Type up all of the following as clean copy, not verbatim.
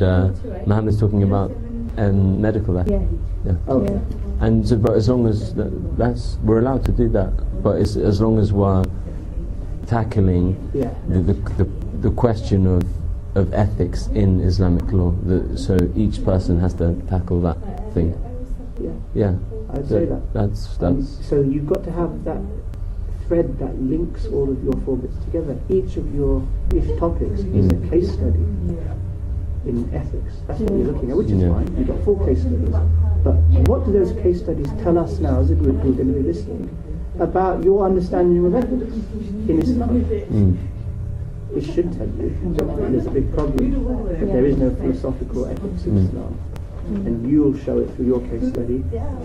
and Muhammad's talking about medical ethics. Yeah. Okay. And so, but as long as that's we're allowed to do that, but it's, as long as we're tackling the question of ethics in Islamic law, so each person has to tackle that thing. Yeah. I'd say that. That's so you've got to have that thread that links all of your 4 bits together. Each topics is a case study in ethics. That's what you're looking at, which is fine. You've got 4 case studies. But what do those case studies tell us now as a group who are going to be listening about your understanding of ethics in Islam? It should tell you there's a big problem, that there is no philosophical ethics in Islam. And you'll show it through your case study.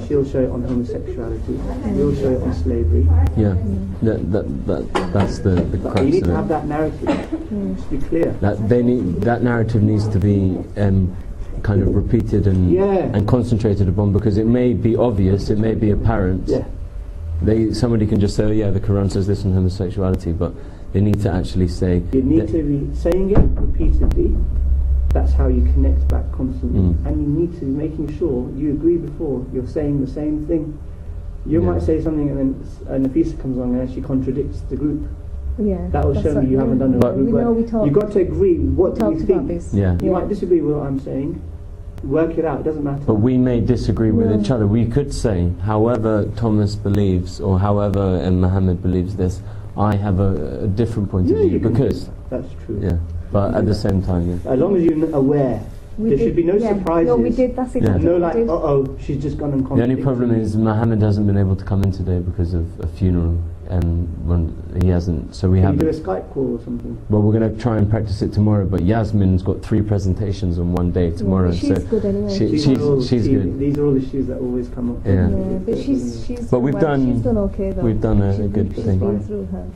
She'll show it on homosexuality. You'll show it on slavery. Yeah, that's the crux of it. You need to have that narrative. Just be clear. That narrative needs to be kind of repeated and concentrated upon, because it may be obvious, it may be apparent. Somebody can just say, oh yeah, the Quran says this on homosexuality, but they need to actually say. You need to be saying it repeatedly. That's how you connect back constantly. And you need to be making sure you agree before you're saying the same thing. You might say something and then Nafisa comes along and actually contradicts the group. That will show me you haven't done the right group. You've got to agree what do you think. You might disagree with what I'm saying. Work it out, it doesn't matter. But we may disagree with each other. We could say, however Thomas believes, or however Muhammad believes this, I have a different point of view, because that's true. But at the same time, as long as you're aware, there should be no surprises. No, we did. That's exactly no, like, she's just gone and contradicted. The only problem is Muhammad hasn't been able to come in today because of a funeral, and when he hasn't. So we have. Can you do a Skype call or something? Well, we're going to try and practice it tomorrow. But Yasmin's got 3 presentations on one day tomorrow. She's good anyway. She's good. These are all issues that always come up. But she's. But we've done. She's done okay though. We've done a good thing. Been through her.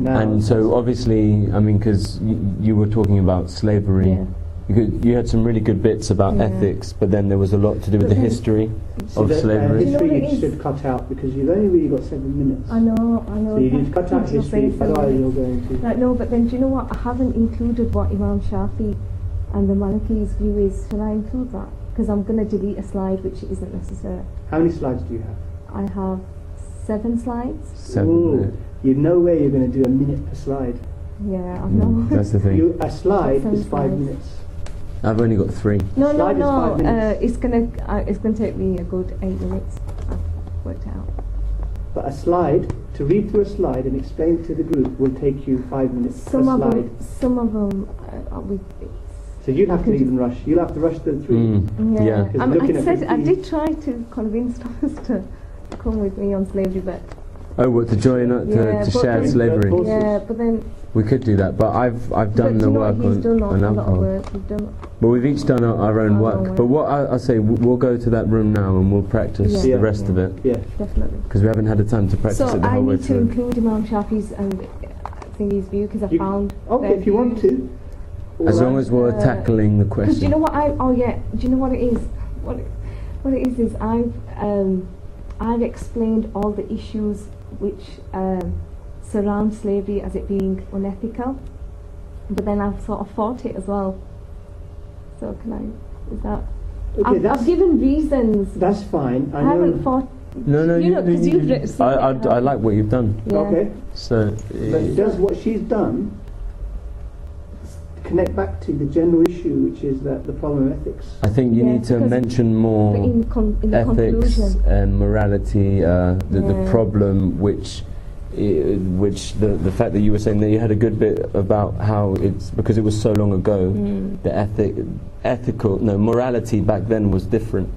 And so obviously, I mean, because you were talking about slavery, you had some really good bits about ethics, but then there was a lot to do with the history of slavery. History you should cut out, because you've only really got 7 minutes. I know. So you need to cut out history, otherwise you're going to... No, but then do you know what? I haven't included what Imam Shafi and the Maliki's view is. Shall I include that? Because I'm going to delete a slide which isn't necessary. How many slides do you have? I have 7 slides. 7. You know where you're going to do a minute per slide. Yeah, I know. That's the thing. A slide is 5 minutes. I've only got 3. No. It's gonna take me a good 8 minutes. I've worked it out. But a slide, to read through a slide and explain it to the group, will take you 5 minutes per slide. Some of them, so you'll have to even rush. You'll have to rush them through. I did try to convince Thomas to come with me on slavery, but. Oh, what, to join to share slavery? Yeah, but then we could do that. But I've done the work on alcohol. But we've each done our own work. But what I'll say, we'll go to that room now and we'll practice the rest of it. Yeah, definitely. Because we haven't had the time to practice it the whole way through. So I need to include Imam Shafi's thingy's view, because I found. Okay, if you want to. As long as we're tackling the question. Do you know what do you know what it is? What it is I've explained all the issues which surround slavery as it being unethical, but then I've sort of fought it as well. So I've given reasons. That's fine. I haven't fought. No, because you've seen I like what you've done. Yeah. Okay. So but does what she's done connect back to the general issue, which is that the problem of ethics? I think you need to mention more in ethics and morality, the problem, which the fact that you were saying that you had a good bit about how it's because it was so long ago, the morality back then was different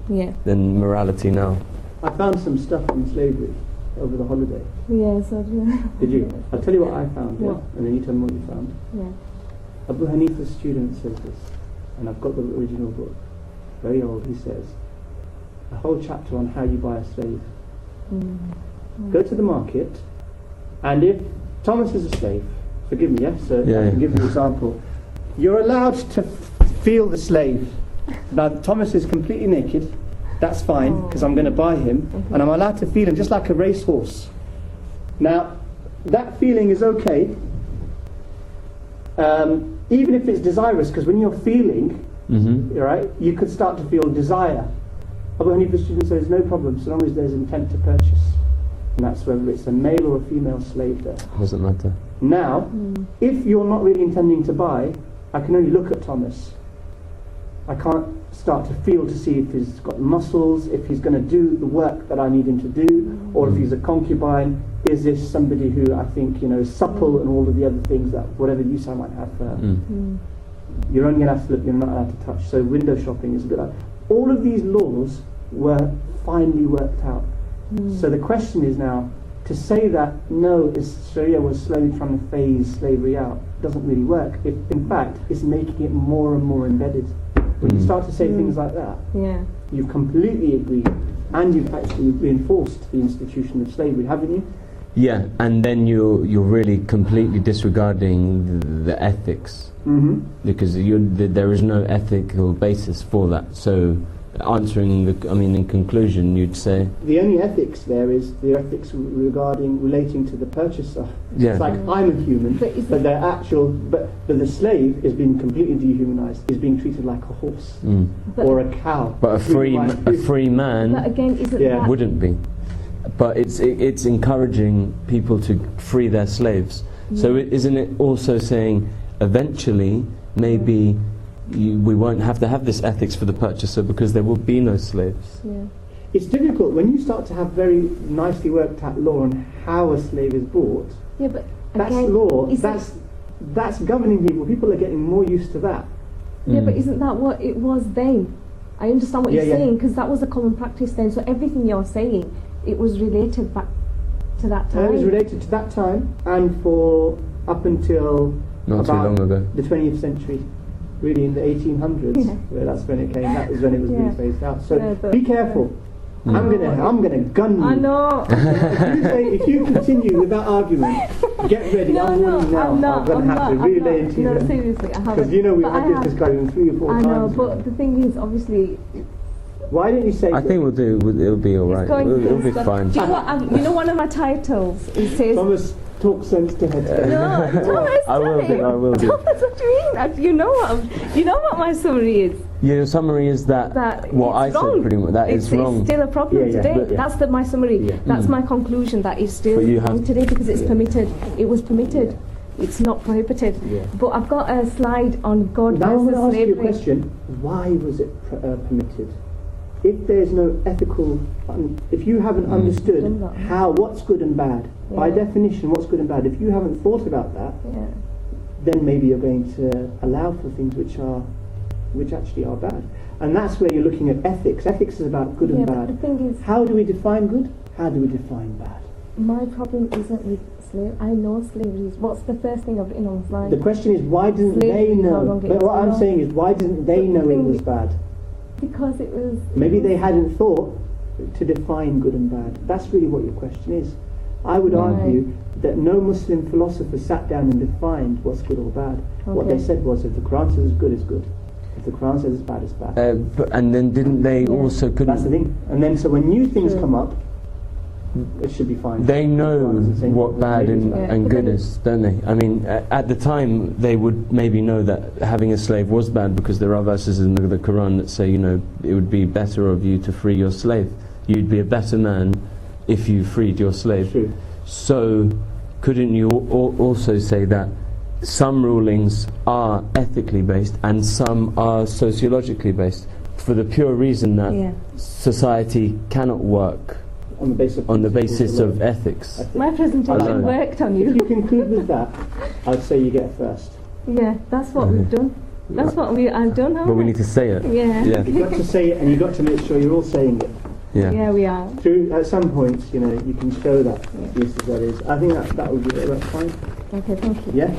than morality now. I found some stuff on slavery over the holiday. Yes, I did. Did you? I'll tell you what I found, and then you tell me what you found. Yeah. Abu Hanifa's student says this, and I've got the original book, very old. He says a whole chapter on how you buy a slave. Go to the market, and if Thomas is a slave, forgive me, so I can give you an example. You're allowed to feel the slave. Now Thomas is completely naked. That's fine, because I'm going to buy him, and I'm allowed to feel him just like a racehorse. Now that feeling is okay. Even if it's desirous, because when you're feeling, right? You could start to feel desire. Abu Hanifa's student says no problem, so long as there's intent to purchase. And that's whether it's a male or a female slave there. Doesn't matter. Now, if you're not really intending to buy, I can only look at Thomas. I can't start to feel to see if he's got muscles, if he's going to do the work that I need him to do, or if he's a concubine. Is this somebody who I think, is supple and all of the other things that whatever use I might have for her. You're only going to have to look, you're not allowed to touch. So window shopping is a bit like... All of these laws were finely worked out. So the question is now, to say that, no, Sharia was slowly trying to phase slavery out, doesn't really work. In fact, it's making it more and more embedded. When you start to say things like that, you've completely agreed, and you've actually reinforced the institution of slavery, haven't you? Yeah, and then you're really completely disregarding the ethics, because there is no ethical basis for that. So, in conclusion, you'd say the only ethics there is the ethics relating to the purchaser. Yeah. It's like I'm a human, but the slave is being completely dehumanized. Is being treated like a horse or a cow. But a free man but again, isn't wouldn't be. But it's encouraging people to free their slaves. So isn't it also saying eventually maybe we won't have to have this ethics for the purchaser because there will be no slaves? Yeah. It's difficult when you start to have very nicely worked out law on how a slave is bought. Yeah, but that's again, law. That's governing people. People are getting more used to that. Yeah, but isn't that what it was then? I understand what you're saying, because that was a common practice then. So everything you're saying, it was related back to that time. It was related to that time, and for up until Not too long ago. The 20th century, really in the 1800s, where that's when it came. That was when it was being phased out. So be careful. I'm gonna gun you. I know. If you continue with that argument, get ready. I'm warning you now. I'm gonna have to relay into you. No, seriously, I haven't. Because we had this discussion 3 or 4 times. I know, but the thing is, obviously. Why didn't you say? I think it'll be all right. It'll be fine. Do you know what? One of my titles it says. Thomas, talk sense to head. No, Thomas, I will do. Thomas, what do you mean? You know what my summary is. Your summary is that what I wrong. said pretty much. That it's wrong. It's still a problem today. That's my summary. Yeah. That's my conclusion. That is still wrong today because it's permitted. It was permitted. It's not prohibited. Yeah. But I've got a slide on God now versus slavery. Now I'm going to ask you a question. Why was it permitted? If there's no ethical, if you haven't understood what's good and bad, by definition, what's good and bad, if you haven't thought about that, then maybe you're going to allow for things which actually are bad. And that's where you're looking at ethics. Ethics is about good and bad. But the thing is, how do we define good? How do we define bad? My problem isn't with slavery. I know slavery is. What's the first thing I've written on the slide? The question is, why didn't they know? But what I'm saying is, why didn't they know it was bad? Because it was... Maybe they hadn't thought to define good and bad. That's really what your question is. I would argue that no Muslim philosopher sat down and defined what's good or bad. What they said was, if the Quran says good, it's good. If the Quran says it's bad, it's bad. And then didn't they also couldn't... That's the thing. And then so when new things come up, it should be fine. They know what bad and good is, don't they? I mean, at the time, they would maybe know that having a slave was bad because there are verses in the Quran that say, it would be better of you to free your slave. You'd be a better man if you freed your slave. True. So, couldn't you also say that some rulings are ethically based and some are sociologically based for the pure reason that society cannot work on the basis of ethics. My presentation worked on you. If you conclude with that, I'd say you get first. Yeah, that's what we've done. That's what I've done. But we need to say it. Yeah. You've got to say it, and you've got to make sure you're all saying it. Yeah, we are. At some points, you can show that this is what it is. I think that would be that's fine. Okay, thank you. Yeah.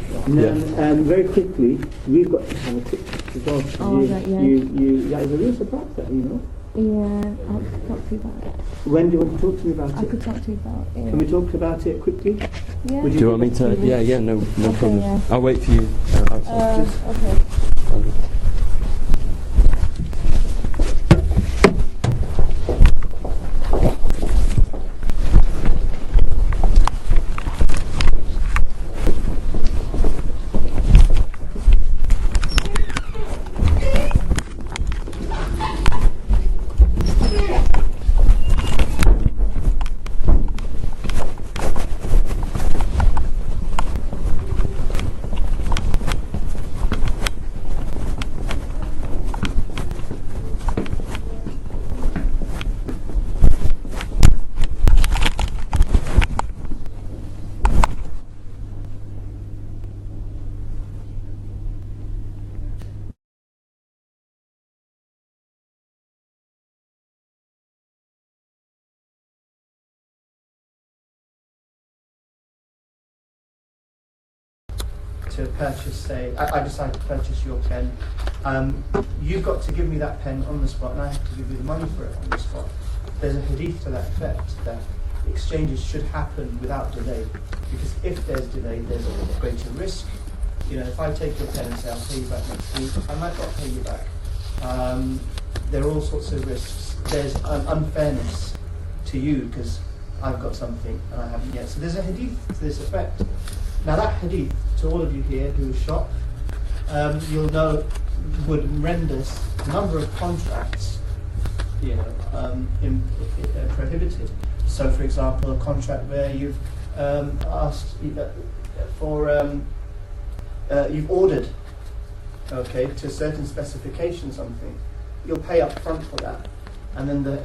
And very quickly, we've got to have a quick chat as well. Oh, that is a real surprise, that Yeah, I'll talk to you about it. When do you want to talk to me about it? I could talk to you about it. Can we talk about it quickly? Yeah. Do you want me to? Yeah, no problem. Yeah. I'll wait for you outside. Okay. to purchase, say, I decide to purchase your pen, you've got to give me that pen on the spot, and I have to give you the money for it on the spot. There's a hadith to that effect, that exchanges should happen without delay, because if there's delay, there's a greater risk. You know, if I take your pen and say I'll pay you back next week, I might not pay you back. There are all sorts of risks. There's an unfairness to you because I've got something and I haven't yet. So there's a hadith to this effect. Now that hadith, to all of you here who shop, you'll know would render a number of contracts, you know, prohibited. So, for example, a contract where you've asked for, you've ordered, okay, to a certain specification something, you'll pay up front for that, and then the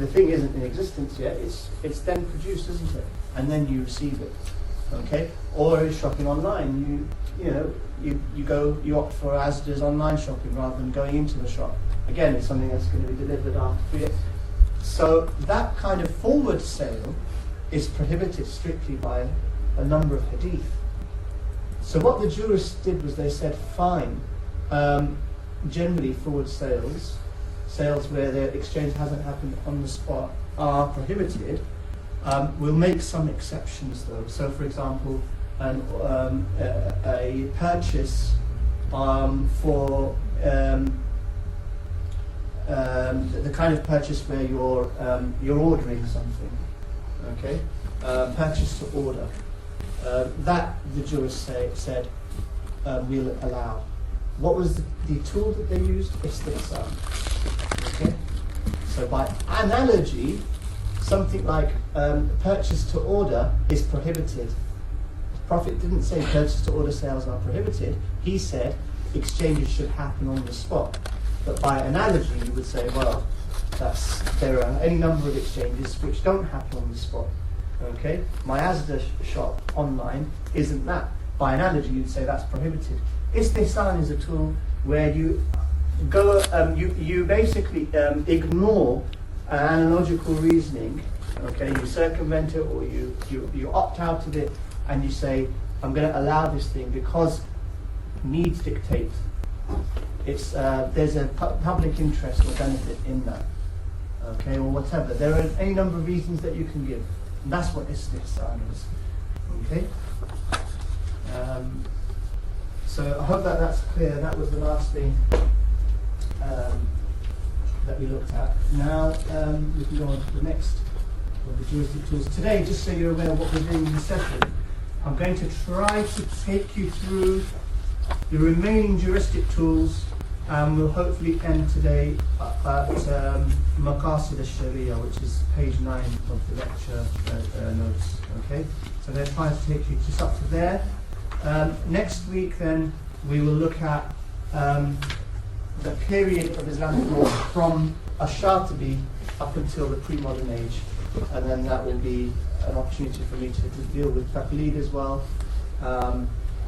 thing isn't in existence yet. It's then produced, isn't it? And then you receive it, okay. Or shopping online, you opt for Asda's online shopping rather than going into the shop. Again, it's something that's going to be delivered after 3 days. So that kind of forward sale is prohibited strictly by a number of hadith. So what the jurists did was they said, fine, generally forward sales where the exchange hasn't happened on the spot, are prohibited. We'll make some exceptions though. So for example, a purchase for the kind of purchase where you're ordering something, okay? Purchase to order. That the jurists said we'll allow. What was the tool that they used? Istihsan. Okay. So by analogy, something like purchase to order is prohibited. The Prophet didn't say purchase to order sales are prohibited. He said exchanges should happen on the spot. But by analogy, you would say, well, there are any number of exchanges which don't happen on the spot. Okay, my Asda shop online isn't that. By analogy, you'd say that's prohibited. Istihsan is a tool where you go, you basically ignore analogical reasoning. Okay, you circumvent it, or you opt out of it, and you say, I'm going to allow this thing because needs dictate. It's there's a public interest or benefit in that. Okay, or whatever. There are any number of reasons that you can give. And that's what istihsan is. Okay? So I hope that's clear. That was the last thing that we looked at. Now we can go on to the next of the juristic tools. Today, just so you're aware of what we're doing in the session, I'm going to try to take you through the remaining juristic tools, and we'll hopefully end today at Maqasid al-Sharia, which is page 9 of the lecture notes. Okay, so they're trying to take you just up to there. Next week, then, we will look at the period of Islamic law from Ash-Shatibi up until the pre-modern age, and then that will be an opportunity for me to deal with taqleed as well.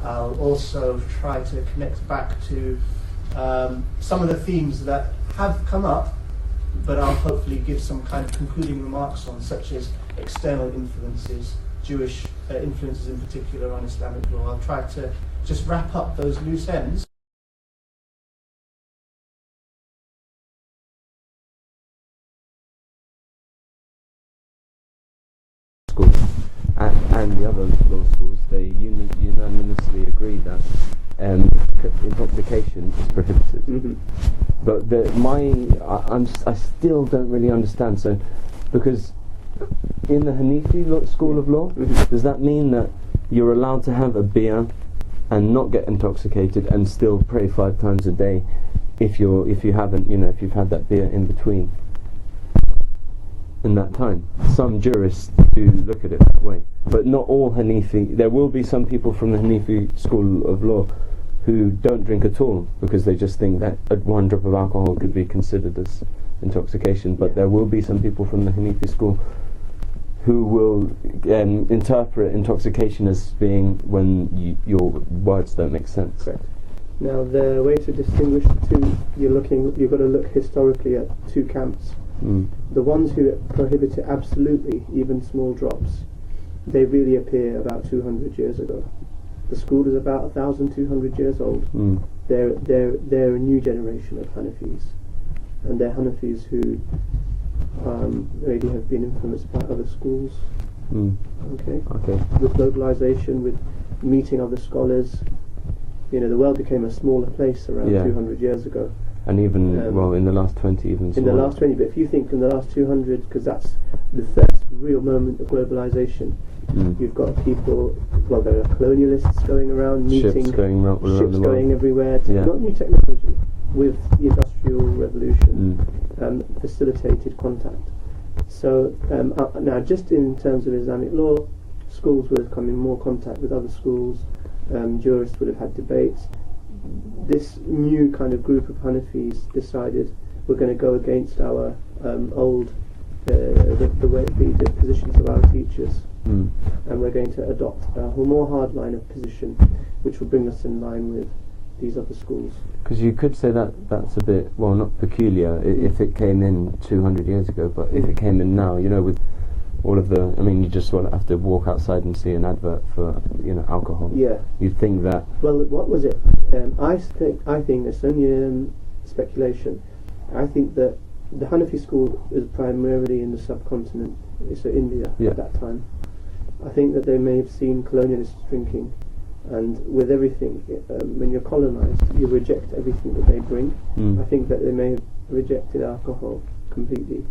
I'll also try to connect back to some of the themes that have come up, but I'll hopefully give some kind of concluding remarks on, such as external influences, Jewish influences in particular on Islamic law. I'll try to just wrap up those loose ends. Schools and the other law schools, they unanimously agree that intoxication is prohibited. Mm-hmm. But I still don't really understand. So, because in the Hanifi school of law, mm-hmm. does that mean that you're allowed to have a beer and not get intoxicated and still pray 5 times a day if you've had that beer in between in that time? Some jurists do look at it that way, but not all Hanifi. There will be some people from the Hanifi school of law who don't drink at all because they just think that 1 drop of alcohol could be considered as intoxication. But there will be some people from the Hanifi school who will interpret intoxication as being when your words don't make sense. Correct. Now, the way to distinguish the two, you've got to look historically at 2 camps. The ones who prohibit it absolutely, even small drops, they really appear about 200 years ago. The school is about 1,200 years old. They're a new generation of Hanafis, and they're Hanafis who maybe have been influenced by other schools. Okay. With globalization, with meeting other scholars, the world became a smaller place around 200 years ago. And even in the last 20, even smaller. In the last 20, but if you think in the last 200, because that's the first real moment of globalization. You've got people, there are colonialists going around, meeting ships going around the world. Going everywhere. Not new technology, with the Industrial Revolution facilitated contact. So now, just in terms of Islamic law, schools would have come in more contact with other schools. Jurists would have had debates. This new kind of group of Hanafis decided we're going to go against our old the positions of our teachers, and we're going to adopt a more hard line of position, which will bring us in line with these other schools. Because you could say that's a bit, not peculiar if it came in 200 years ago, but if it came in now, with all of the, you just have to walk outside and see an advert for, alcohol. Yeah. You'd think that. Well, what was it? I think it's only speculation. I think that the Hanafi school is primarily in the subcontinent, so India at that time. I think that they may have seen colonialists drinking, and with everything, when you're colonized, you reject everything that they bring. I think that they may have rejected alcohol completely,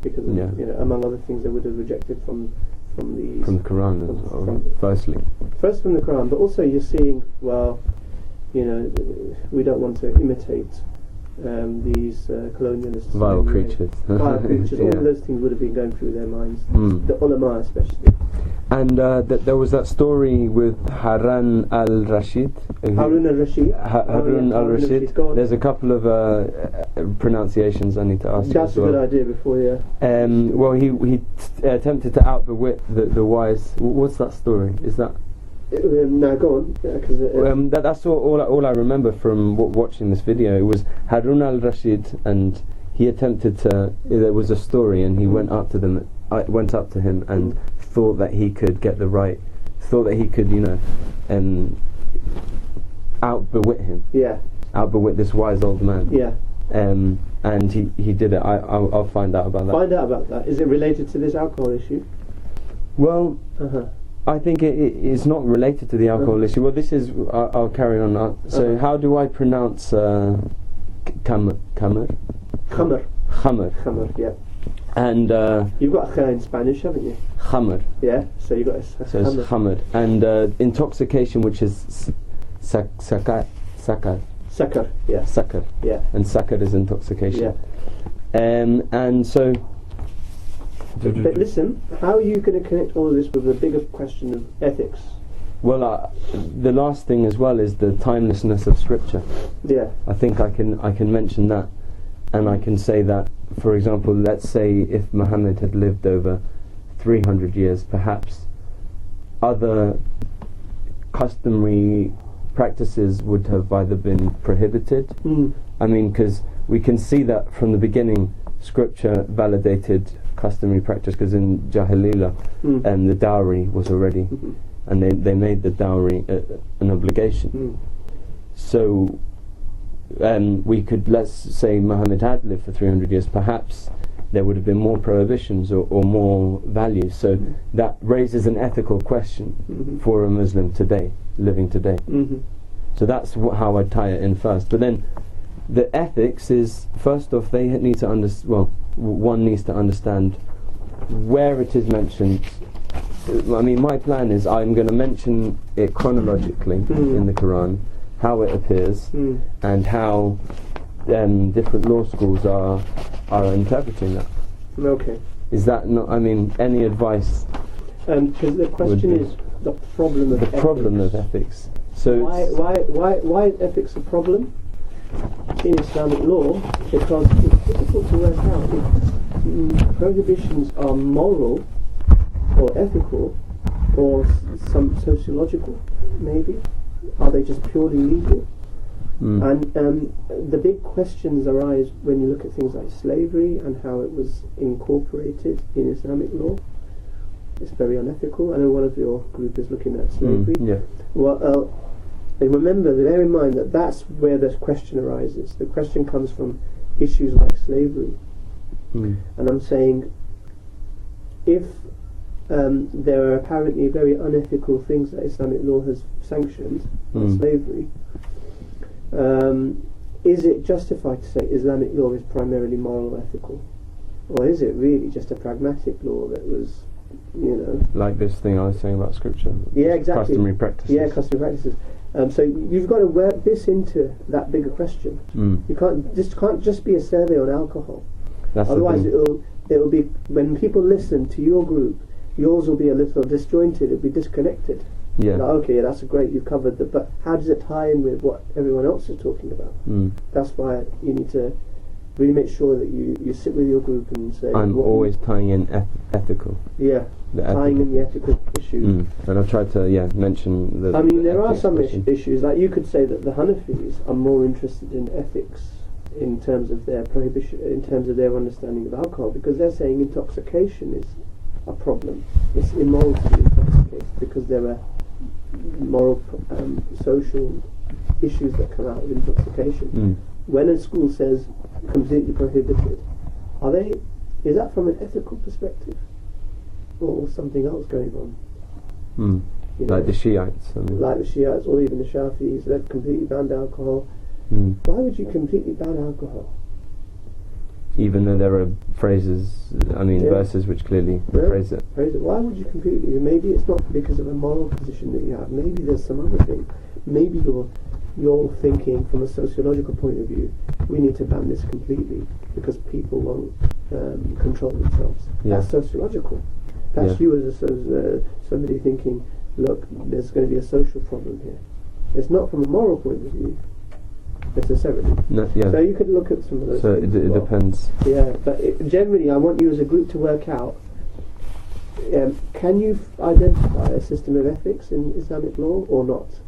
because among other things they would have rejected from the Quran, first from the Quran, but also you're seeing, we don't want to imitate these colonialists, vile creatures. All of those things would have been going through their minds, the ulama especially. And there was that story with Harun al-Rashid. Harun al-Rashid. There's a couple of pronunciations I need to ask you. That's a good idea before, he attempted to outwit the wise. What's that story? Is that? No, go on. That's all I remember from watching this video. It was Harun al-Rashid, and he attempted to. There was a story, and he went up to them. Went up to him and thought that he could get the right. Thought that he could, outwit him. Yeah. Outwit this wise old man. Yeah. And he did it. I'll find out about that. Find out about that. Is it related to this alcohol issue? Well. I think it's not related to the alcohol issue. Well, this is. I'll carry on. So, how do I pronounce khamr? Khamr. Yeah. And you've got kha in Spanish, haven't you? Khamr. Yeah. So you got so it's khamr. And intoxication, which is sakar. Sakar. Yeah. Sakar. Yeah. And sakar is intoxication. Yeah. And so. But listen, how are you going to connect all of this with the bigger question of ethics? Well, the last thing as well is the timelessness of Scripture. Yeah. I think I can mention that, and I can say that, for example, let's say if Muhammad had lived over 300 years, perhaps other customary practices would have either been prohibited. Because we can see that from the beginning, Scripture validated customary practice, because in Jahiliyyah the dowry was already and they made the dowry an obligation. So we could, let's say Muhammad had lived for 300 years, perhaps there would have been more prohibitions or more values. So that raises an ethical question for a Muslim today, living today. So that's how I tie it in first. But then the ethics is, first off, they need to understand. One needs to understand where it is mentioned. My plan is I'm going to mention it chronologically in the Quran, how it appears, and how different law schools are interpreting that. Okay. Is that not? Any advice? Because the question is the problem of ethics. The problem of ethics. So why is ethics a problem in Islamic law? Because it's difficult to work out if prohibitions are moral or ethical or some sociological, maybe. Are they just purely legal? And the big questions arise when you look at things like slavery and how it was incorporated in Islamic law. it's very unethical. I know one of your group is looking at slavery. Yeah. Well, and remember, bear in mind that that's where the question arises. The question comes from issues like slavery. And I'm saying, if there are apparently very unethical things that Islamic law has sanctioned, like slavery, is it justified to say Islamic law is primarily moral or ethical? Or is it really just a pragmatic law that was, like this thing I was saying about scripture? Yeah, exactly. Customary practices. Yeah, customary practices. So you've got to work this into that bigger question. You can't just be a survey on alcohol. That's Otherwise, it'll be, when people listen to your group, yours will be a little disjointed. It'll be disconnected. Yeah. Like, okay, that's great. You've covered that, but how does it tie in with what everyone else is talking about? That's why you need to really make sure that you sit with your group and say. I'm always tying in ethical. Yeah. Tying in the ethical issues. And I've tried to mention the. I mean, there are some issues, like you could say that the Hanafis are more interested in ethics in terms of their prohibition, in terms of their understanding of alcohol, because they're saying intoxication is a problem. It's immoral to be intoxicated because there are moral, social issues that come out of intoxication. When a school says completely prohibited, is that from an ethical perspective? Or something else going on. Like the Shiites. Like the Shiites, or even the Shafi'is, they've completely banned alcohol. Why would you completely ban alcohol? Even though there are phrases, verses which clearly phrase it. Why would you completely? Maybe it's not because of a moral position that you have. Maybe there's some other thing. Maybe you're thinking from a sociological point of view, we need to ban this completely because people won't control themselves. That's sociological. That's you as somebody thinking, look, there's going to be a social problem here. It's not from a moral point of view, necessarily. So you could look at some of those things. So it depends. Yeah, but generally I want you as a group to work out, can you identify a system of ethics in Islamic law or not?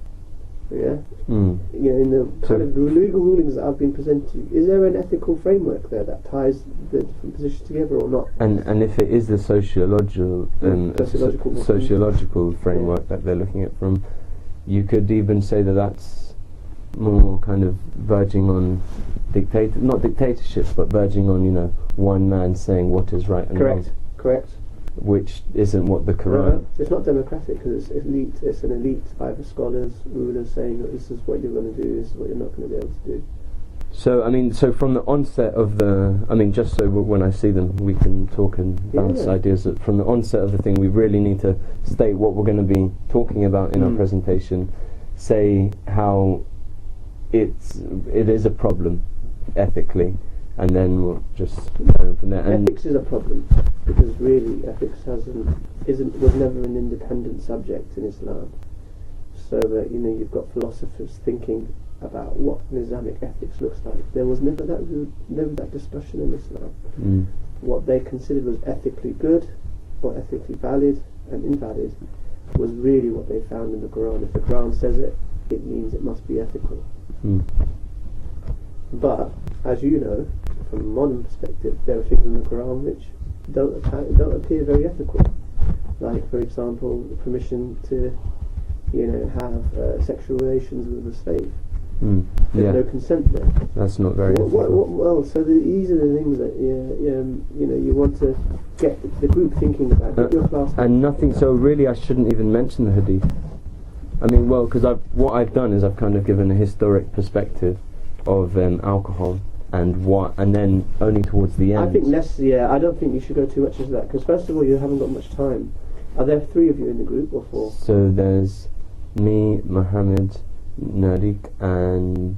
Yeah. In the kind of legal rulings that I've been presented to you, is there an ethical framework there that ties the different positions together or not? And if it is the sociological framework that they're looking at from, you could even say that that's more kind of verging on not dictatorship, but verging on one man saying what is right and wrong. Correct. Which isn't what the Quran. It's not democratic because it's elite. It's an elite by the scholars, rulers saying that this is what you're going to do, this is what you're not going to be able to do. So so from the onset of just so when I see them we can talk and bounce ideas. That from the onset of the thing, we really need to state what we're going to be talking about in our presentation. Say how it is a problem ethically. And then we'll just learn from there. Ethics is a problem because really ethics was never an independent subject in Islam. So that you've got philosophers thinking about what Islamic ethics looks like. There was never that discussion in Islam. What they considered was ethically good or ethically valid and invalid was really what they found in the Quran. If the Quran says it, it means it must be ethical. But as you know, from a modern perspective, there are things in the Quran which don't appear very ethical. Like, for example, the permission to, have sexual relations with a slave. There's no consent there. That's not very ethical. Well, so these are the things that you want to get the group thinking about. Get your class and nothing. So really, I shouldn't even mention the hadith. Because what I've done is I've kind of given a historic perspective of alcohol and then only towards the end. I think I don't think you should go too much into that because first of all, you haven't got much time. Are there 3 of you in the group or 4? So there's me, Mohammed, Narik and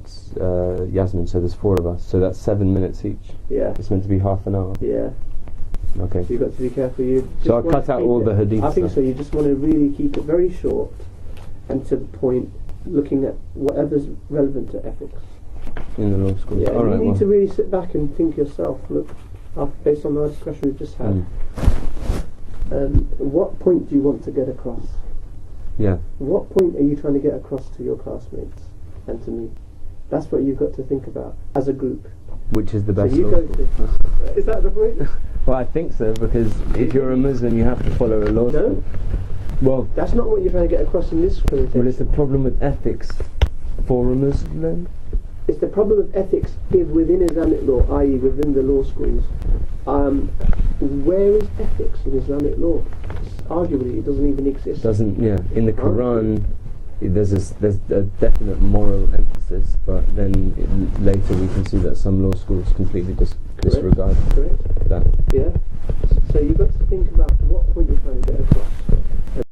Yasmin, so there's 4 of us, so that's 7 minutes each. It's meant to be half an hour. Okay, so you've got to be careful. So I'll cut out all the hadith. I think so. You just want to really keep it very short and to the point, looking at whatever's relevant to ethics in the law school. You need to really sit back and think yourself, look, based on the discussion we've just had, what point do you want to get across? What point are you trying to get across to your classmates and to me? That's what you've got to think about as a group. Which is the best law school? Is that the point? Well, I think so, because if you're a Muslim, you have to follow a law No. school. Well, That's not what you're trying to get across in this presentation. well, it's the problem with ethics for a Muslim. It's the problem of ethics within Islamic law, i.e. within the law schools. Where is ethics in Islamic law? Arguably, it doesn't even exist. Doesn't, yeah. In the Quran, there's a definite moral emphasis, but then later we can see that some law schools completely disregard Correct. that. Yeah. So you've got to think about what